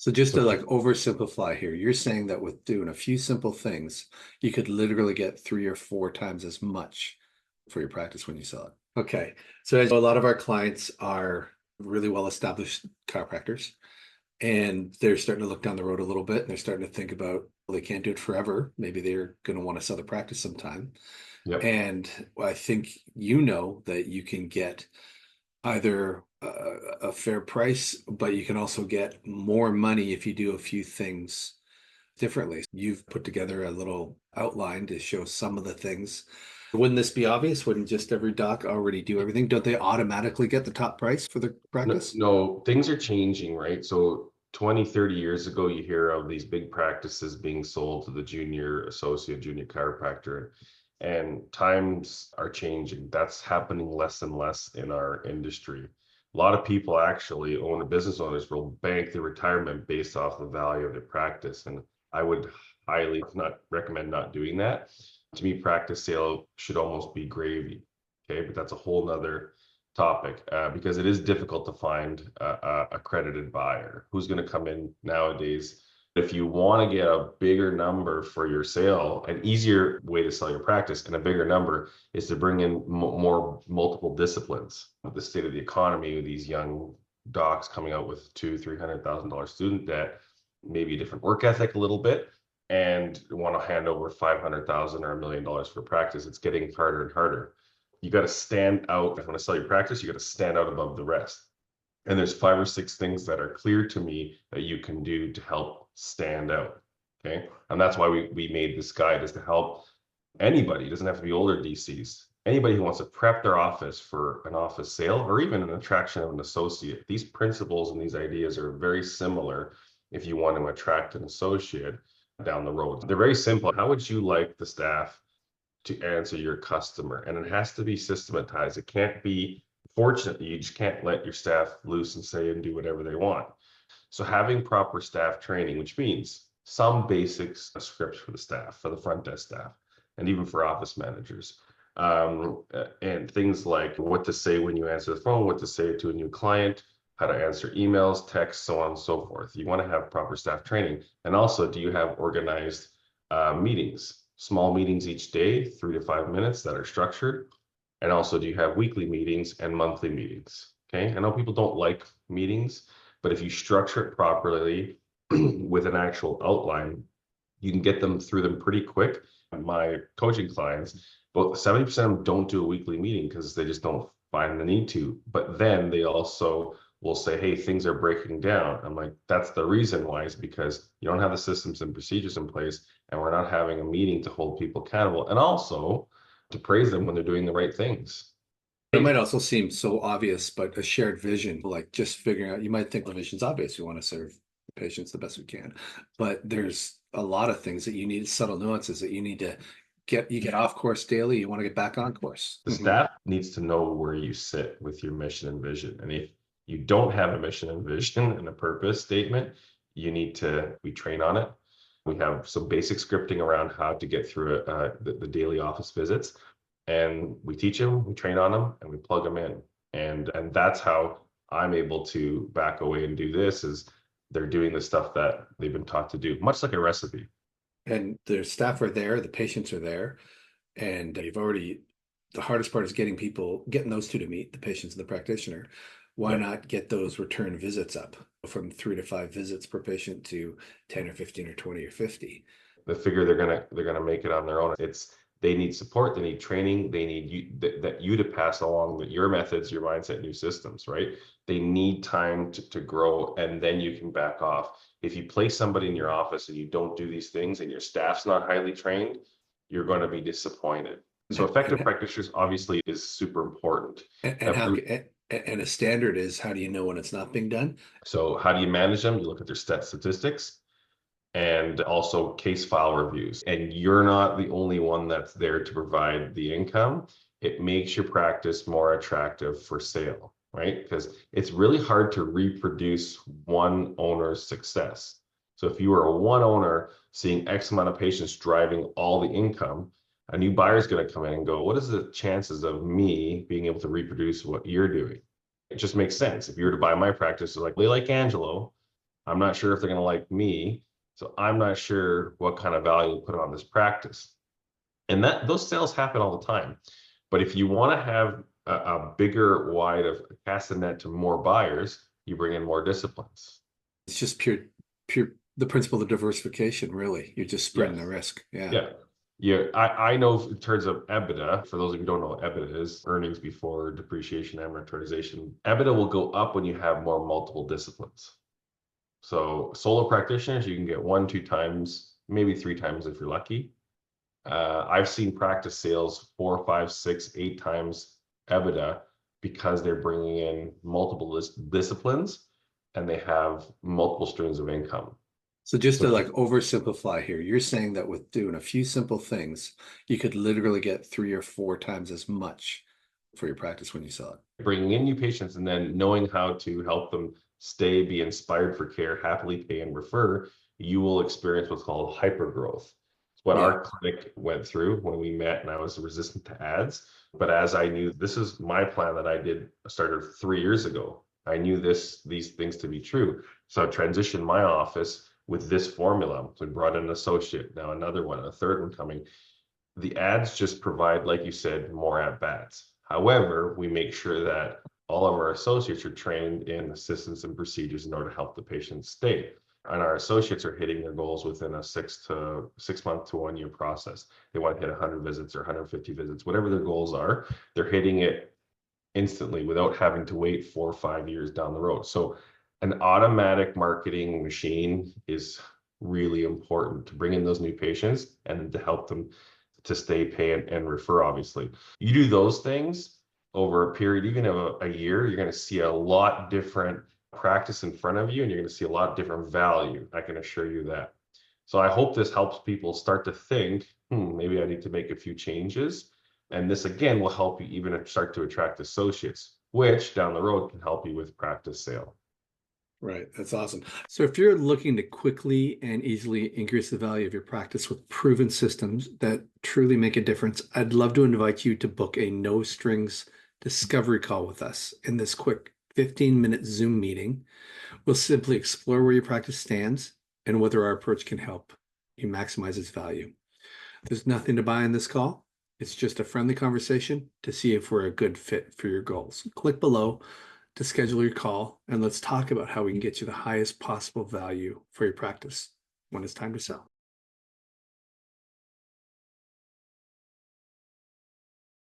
So just to So like oversimplify here, you're saying that with doing a few simple things, you could literally get 3 or 4 times as much for your practice when you sell it. Okay. So as a lot of our clients are really well-established chiropractors, and they're starting to look down the road a little bit, and they're starting to think about, well, they can't do it forever. Maybe they're going to want to sell the practice sometime. yep. And I think you know that you can get either a fair price, but you can also get more money if you do a few things differently. You've put together a little outline to show some of the things. Wouldn't this be obvious? Wouldn't just every doc already do everything? Don't they automatically get the top price for the No, practice? no, things are changing, right? So 20, 30 years ago, you hear of these big practices being sold to the junior associate, junior chiropractor, and times are changing. That's happening less and less in our industry. A lot of people actually own business owners will bank their retirement based off the value of their practice. And I would highly not recommend not doing that. To me, practice sale should almost be gravy. Okay, but that's a whole nother topic because it is difficult to find a accredited buyer who's going to come in nowadays. If you want to get a bigger number for your sale, an easier way to sell your practice and a bigger number is to bring in more multiple disciplines. With the state of the economy, with these young docs coming out with $200,000-300,000 student debt, maybe a different work ethic a little bit, and want to hand over 500,000 or $1 million for practice, it's getting harder and harder. You got to stand out. If you want to sell your practice, you got to stand out above the rest. And there's 5 or 6 things that are clear to me that you can do to help stand out. Okay. And that's why we made this guide, is to help anybody. It doesn't have to be older DCs. Anybody who wants to prep their office for an office sale or even an attraction of an associate. These principles and these ideas are very similar if you want to attract an associate down the road. They're very simple. How would you like the staff to answer your customer? And it has to be systematized. It can't be, fortunately, you just can't let your staff loose and say and do whatever they want. So having proper staff training, which means some basics scripts for the staff, for the front desk staff, and even for office managers. And things like what to say when you answer the phone, what to say to a new client, how to answer emails, texts, so on and so forth. You want to have proper staff training. And also, do you have organized meetings? Small meetings each day, 3 to 5 minutes that are structured. And also, do you have weekly meetings and monthly meetings? Okay. I know people don't like meetings, but if you structure it properly with an actual outline, you can get them through them pretty quick. My coaching clients, about 70% of them don't do a weekly meeting because they just don't find the need to. But then they also will say, hey, things are breaking down. I'm like, that's the reason why, is because you don't have the systems and procedures in place, and we're not having a meeting to hold people accountable, and also to praise them when they're doing the right things. It might also seem so obvious, but a shared vision, like just figuring out, you might think the vision's obvious. We want to serve patients the best we can. But there's a lot of things that you need, subtle nuances that you need to get off course daily. You want to get back on course. The staff needs to know where you sit with your mission and vision. And if you don't have a mission and vision and a purpose statement, we train on it. We have some basic scripting around how to get through the daily office visits. And we teach them, we train on them, and we plug them in. And that's how I'm able to back away and do this, is they're doing the stuff that they've been taught to do, much like a recipe. And their staff are there, the patients are there, and the hardest part is getting those two to meet, the patients and the practitioner. Why Yep. not get those return visits up from 3 to 5 visits per patient to 10 or 15 or 20 or 50? They figure they're gonna make it on their own. They need support, they need training, they need you to pass along your methods, your mindset, new systems, right? They need time to grow, and then you can back off. If you place somebody in your office and you don't do these things and your staff's not highly trained, you're going to be disappointed. So effective And, practitioners obviously is super important. and how and a standard is, how do you know when it's not being done? So how do you manage them? You look at their statistics and also case file reviews. And you're not the only one that's there to provide the income. It makes your practice more attractive for sale, right? Because it's really hard to reproduce one owner's success. So if you are a one owner seeing X amount of patients driving all the income, a new buyer is going to come in and go, what is the chances of me being able to reproduce what you're doing? It just makes sense. If you were to buy my practice, it's like, they like Angelo, I'm not sure if they're going to like me. So I'm not sure what kind of value to put on this practice. And that those sales happen all the time. But if you want to have a bigger wide of cast the net to more buyers, you bring in more disciplines. It's just pure the principle of diversification, really. You're just spreading the Yes. risk. Yeah. Yeah. Yeah. I know in terms of EBITDA, for those of you who don't know what EBITDA is, earnings before depreciation and amortization, EBITDA will go up when you have more multiple disciplines. So solo practitioners, you can get 1, 2 times, maybe 3 times if you're lucky. I've seen practice sales 4, 5, 6, 8 times EBITDA because they're bringing in multiple disciplines and they have multiple streams of income. So just So to like oversimplify here, you're saying that with doing a few simple things, you could literally get 3 or 4 times as much for your practice when you sell it. bringing in new patients and then knowing how to help them stay, be inspired for care, happily pay and refer, you will experience what's called hyper growth. It's what Yeah. our clinic went through when we met and I was resistant to ads. But as I knew, this is my plan that I started 3 years ago. I knew these things to be true. So I transitioned my office with this formula. So we brought in an associate, now another one, a third one coming. The ads just provide, like you said, more at bats. However, we make sure that all of our associates are trained in systems and procedures in order to help the patient stay. And our associates are hitting their goals within a 6 month to 1 year process. They want to hit 100 visits or 150 visits, whatever their goals are, they're hitting it instantly without having to wait 4 or 5 years down the road. So an automatic marketing machine is really important to bring in those new patients and to help them to stay, pay, and refer, obviously. You do those things over a period, even of a year, you're going to see a lot different practice in front of you, and you're going to see a lot different value. I can assure you that. So I hope this helps people start to think, maybe I need to make a few changes. And this again will help you even start to attract associates, which down the road can help you with practice sale. Right. That's awesome. So if you're looking to quickly and easily increase the value of your practice with proven systems that truly make a difference, I'd love to invite you to book a no strings discovery call with us. In this quick 15-minute Zoom meeting, we'll simply explore where your practice stands and whether our approach can help you maximize its value. There's nothing to buy in this call. It's just a friendly conversation to see if we're a good fit for your goals. Click below to schedule your call, and let's talk about how we can get you the highest possible value for your practice when it's time to sell.